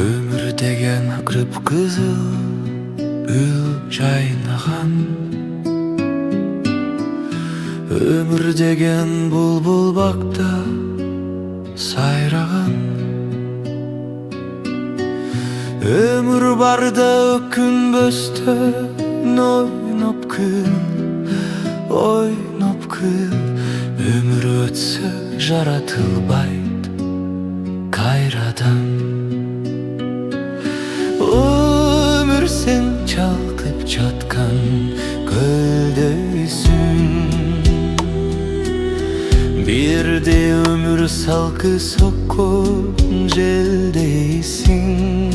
Ömür деген кып-кызыл ül жайнаган, ömür деген булбул бакта сайраган. Ömür барда өкүнбөстөн ойноп күн, ойноп күн. Ömür өтсө жаратылбайт кайрадан. Ömür sen çalkıp çatkan gölдөйсүн. Bir de ömür salkı sokun желдейсиң.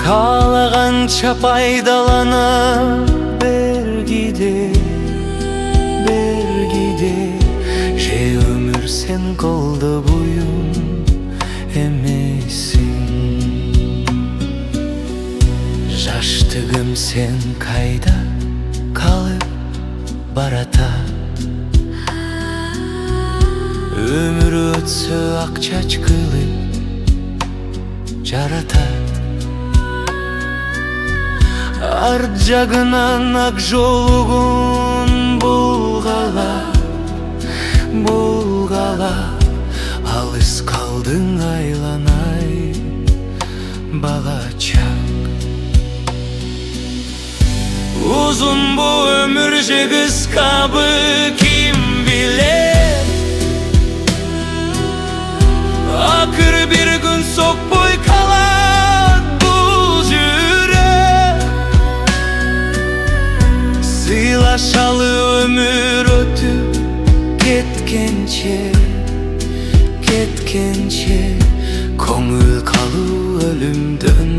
Kalagança paydalana бергиде, бергиде. Же ömür sen колдо буюм эмессиң. Жаштыгым sen кайда калып баратат? Ömür ötсө ак чач кылып жаратат. Арт жагынан ак жолугун булгалап, булгалап. Алыс калдың айланай бала чак. Uzun bu ömür же кыскабы kim bilir? Akır bir gün sokboy kalan bu yürek. Sıylaşalı ömür ötüp ketkençe, ketkençe. Koңул kalуу ölümdөн